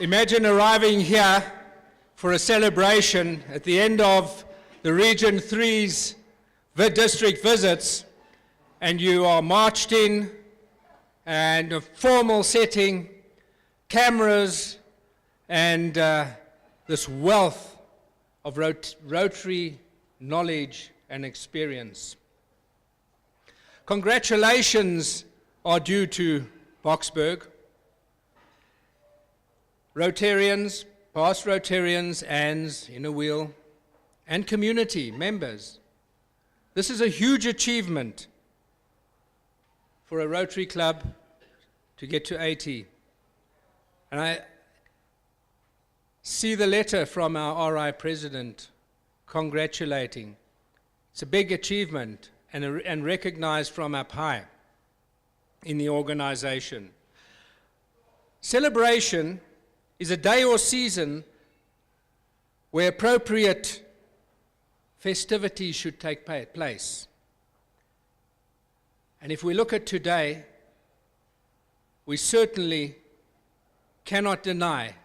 Imagine arriving here for a celebration at the end of the Region 3's district visits, and you are marched in, and a formal setting, cameras, and this wealth of Rotary knowledge and experience. Congratulations are due to Boksburg, Rotarians, past Rotarians, ANS, Inner Wheel, and community members. This is a huge achievement for a Rotary Club to get to 80. And I see the letter from our RI President congratulating. It's a big achievement and recognized from up high in the organization. Celebration is a day or season where appropriate festivities should take place. And if we look at today, we certainly cannot deny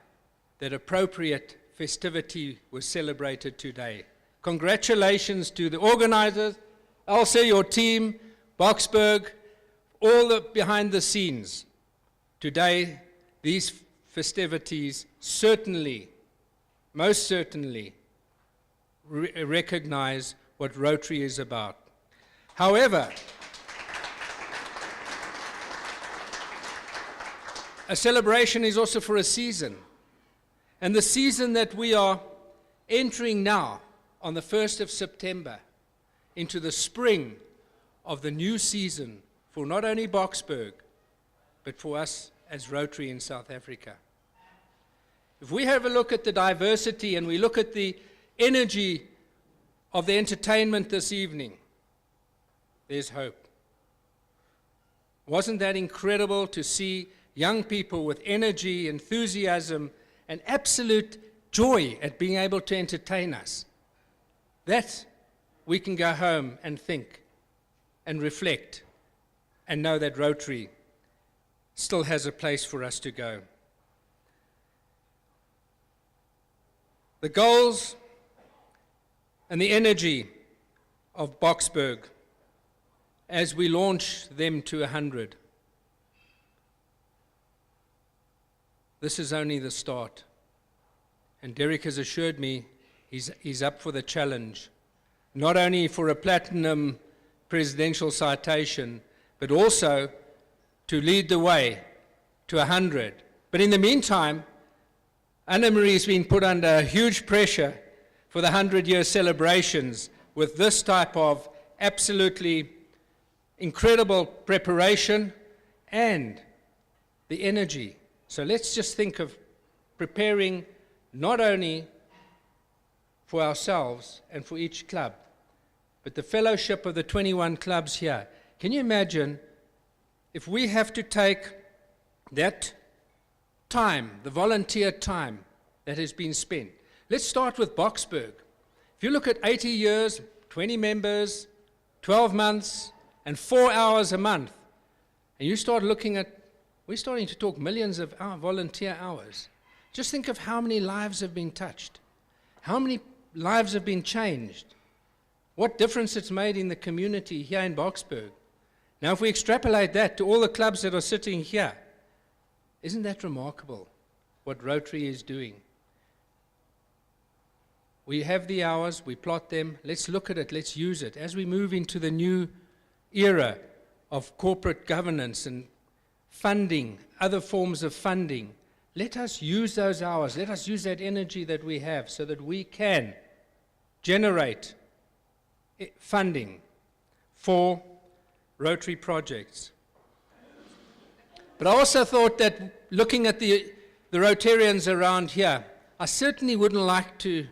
that appropriate festivity was celebrated today. Congratulations to the organizers, also your team, Boksburg, all the behind the scenes. Today, these festivities certainly, most certainly, recognize what Rotary is about. However, a celebration is also for a season. And the season that we are entering now, on the 1st of September, into the spring of the new season for not only Boksburg, but for us as Rotary in South Africa. If we have a look at the diversity and we look at the energy of the entertainment this evening, there's hope. Wasn't that incredible to see young people with energy, enthusiasm, and absolute joy at being able to entertain us? That we can go home and think and reflect and know that Rotary still has a place for us to go. The goals and the energy of Boksburg as we launch them to 100. This is only the start. And Derek has assured me he's up for the challenge, not only for a platinum presidential citation, but also to lead the way to 100. But in the meantime, Anna-Marie's been put under huge pressure for the 100-year celebrations with this type of absolutely incredible preparation and the energy. So let's just think of preparing not only for ourselves and for each club, but the fellowship of the 21 clubs here. Can you imagine if we have to take that time, the volunteer time that has been spent? Let's start with Boksburg. If you look at 80 years, 20 members, 12 months, and 4 hours a month, and you start looking at, we're starting to talk millions of volunteer hours. Just think of how many lives have been touched, how many lives have been changed, what difference it's made in the community here in Boksburg. Now, if we extrapolate that to all the clubs that are sitting here, isn't that remarkable what Rotary is doing? We have the hours, we plot them, let's look at it, let's use it. As we move into the new era of corporate governance and funding, other forms of funding, let us use those hours, let us use that energy that we have so that we can generate funding for Rotary projects. But I also thought that looking at the Rotarians around here, I certainly wouldn't like the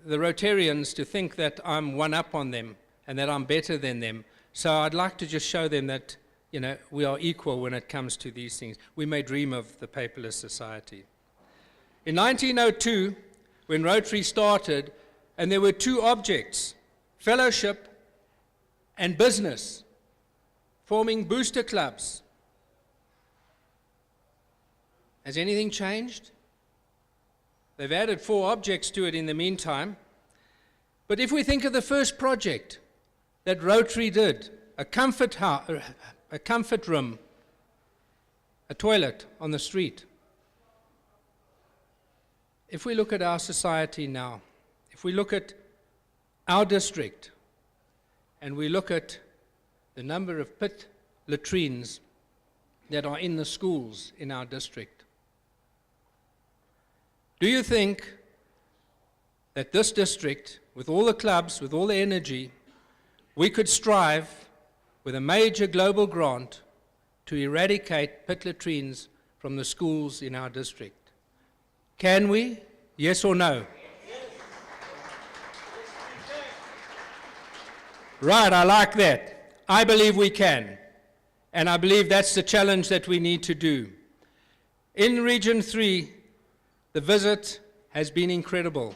Rotarians to think that I'm one up on them and that I'm better than them. So I'd like to just show them that, you know, we are equal when it comes to these things. We may dream of the paperless society. In 1902, when Rotary started, and there were two objects, fellowship and business, forming booster clubs. Has anything changed? They've added 4 objects to it in the meantime. But if we think of the first project that Rotary did, a comfort room, a toilet on the street. If we look at our society now, if we look at our district, and we look at the number of pit latrines that are in the schools in our district, do you think that this district, with all the clubs, with all the energy, we could strive with a major global grant to eradicate pit latrines from the schools in our district? Can we? Yes or no? Right, I like that. I believe we can. And I believe that's the challenge that we need to do. In Region 3, the visit has been incredible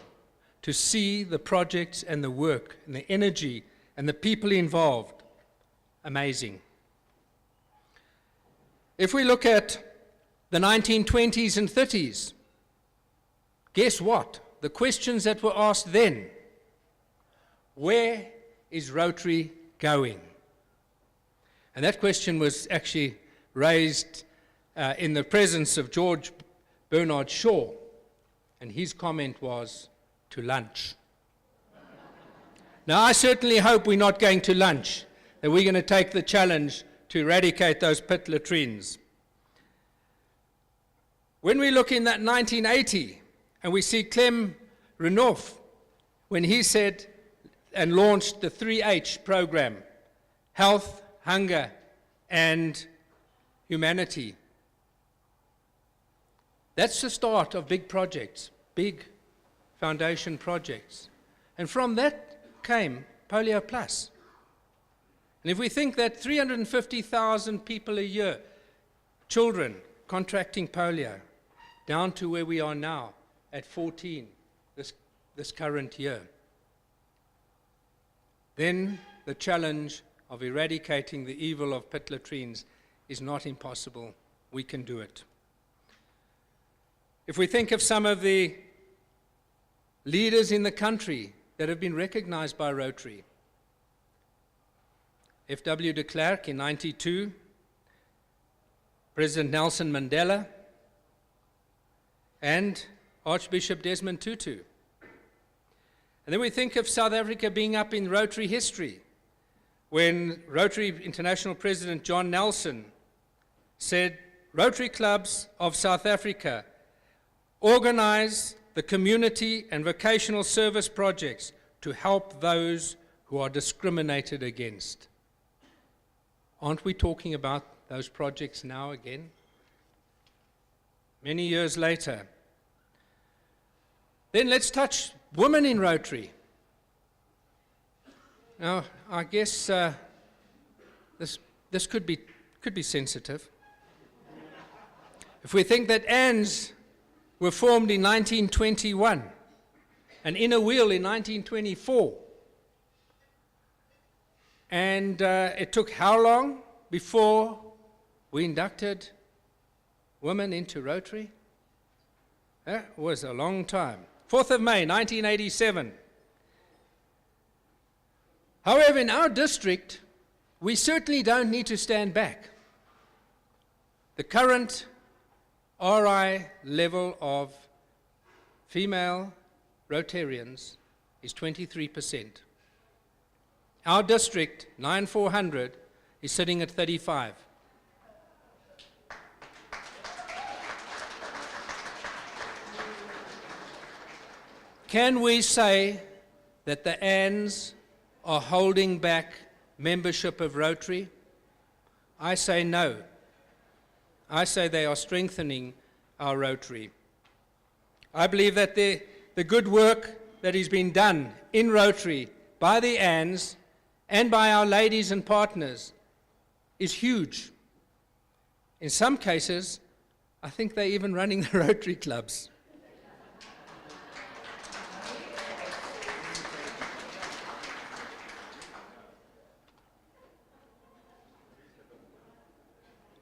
to see the projects and the work and the energy and the people involved. Amazing. If we look at the 1920s and 30s, guess what? The questions that were asked then: where is Rotary going? And that question was actually raised in the presence of George Bernard Shaw, and his comment was, to lunch. Now, I certainly hope we're not going to lunch, that we're going to take the challenge to eradicate those pit latrines. When we look in that 1980, and we see Clem Renouf, when he said and launched the 3H program, health, hunger, and humanity. That's the start of big projects, big foundation projects. And from that came Polio Plus. And if we think that 350,000 people a year, children contracting polio, down to where we are now at 14 this current year, then the challenge of eradicating the evil of pit latrines is not impossible. We can do it. If we think of some of the leaders in the country that have been recognized by Rotary, F.W. de Klerk in '92, President Nelson Mandela, and Archbishop Desmond Tutu. And then we think of South Africa being up in Rotary history, when Rotary International President John Nelson said, Rotary clubs of South Africa organize the community and vocational service projects to help those who are discriminated against. Aren't we talking about those projects now again? Many years later. Then let's touch women in Rotary. Now, I guess this could be sensitive. If we think that ANDs were formed in 1921 and Inner Wheel in 1924, and it took how long before we inducted women into Rotary? That was a long time. 4th of May, 1987. However, in our district, we certainly don't need to stand back. The current RI level of female Rotarians is 23%. Our district, 9400, is sitting at 35. Can we say that the ANDs are holding back membership of Rotary? I say no. I say they are strengthening our Rotary. I believe that the good work that has been done in Rotary by the ANDs and by our ladies and partners is huge. In some cases, I think they're even running the Rotary clubs.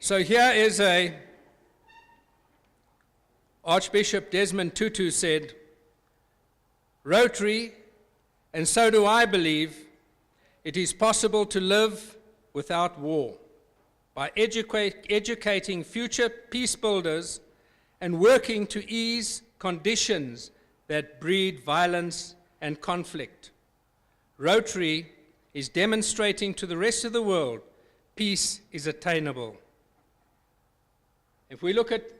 So here is a Archbishop Desmond Tutu said, "Rotary, and so do I believe, it is possible to live without war by educating future peace builders and working to ease conditions that breed violence and conflict. Rotary is demonstrating to the rest of the world peace is attainable." If we look at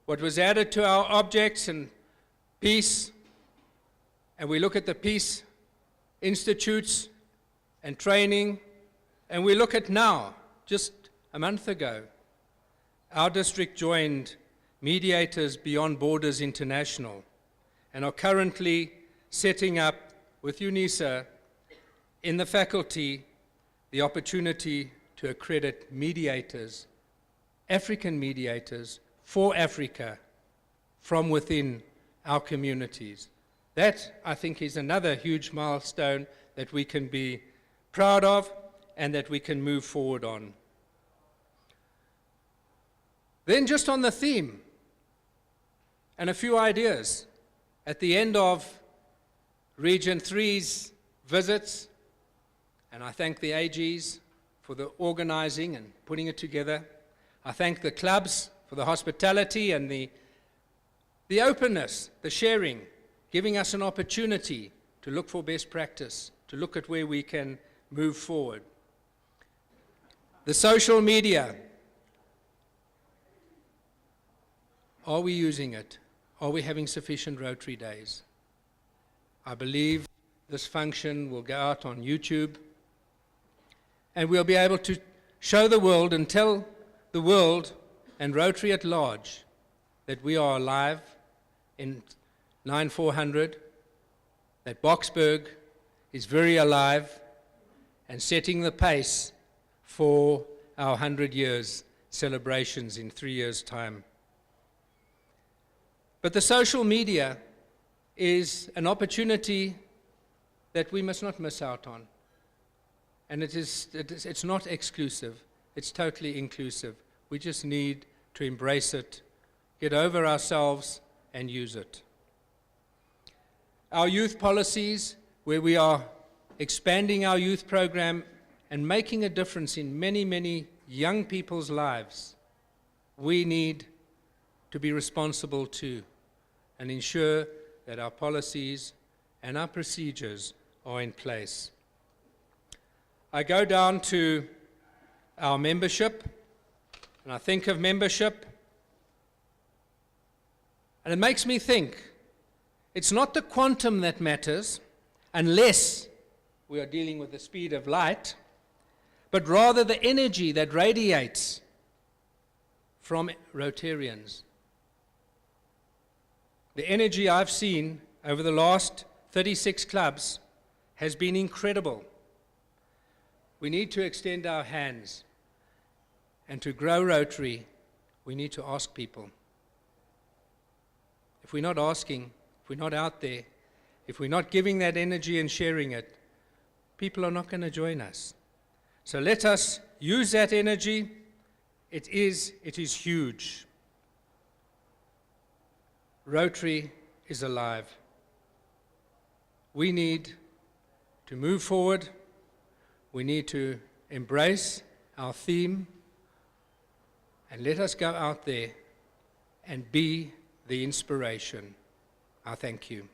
what was added to our objects and peace, and we look at the peace institutes and training, and we look at now, just a month ago, our district joined Mediators Beyond Borders International and are currently setting up with UNISA in the faculty the opportunity to accredit mediators, African mediators for Africa from within our communities. That, I think, is another huge milestone that we can be proud of and that we can move forward on. Then just on the theme, and a few ideas. At the end of Region 3's visits, and I thank the AGs for the organizing and putting it together. I thank the clubs for the hospitality and the openness, the sharing, giving us an opportunity to look for best practice, to look at where we can move forward. The social media. Are we using it? Are we having sufficient Rotary days? I believe this function will go out on YouTube, and we'll be able to show the world and tell the world and Rotary at large that we are alive in 9400, that Boksburg is very alive and setting the pace for our 100 years celebrations in 3 years' time. But the social media is an opportunity that we must not miss out on. And it's not exclusive, it's totally inclusive. We just need to embrace it, get over ourselves, and use it. Our youth policies, where we are expanding our youth program and making a difference in many, many young people's lives, we need to be responsible too and ensure that our policies and our procedures are in place. I go down to our membership, and I think of membership, and it makes me think, it's not the quantum that matters, unless we are dealing with the speed of light, but rather the energy that radiates from Rotarians. The energy I've seen over the last 36 clubs has been incredible. We need to extend our hands, and to grow Rotary, we need to ask people. If we're not asking, if we're not out there, if we're not giving that energy and sharing it, people are not going to join us. So let us use that energy. It is huge. Rotary is alive. We need to move forward. We need to embrace our theme, and let us go out there and be the inspiration. I thank you.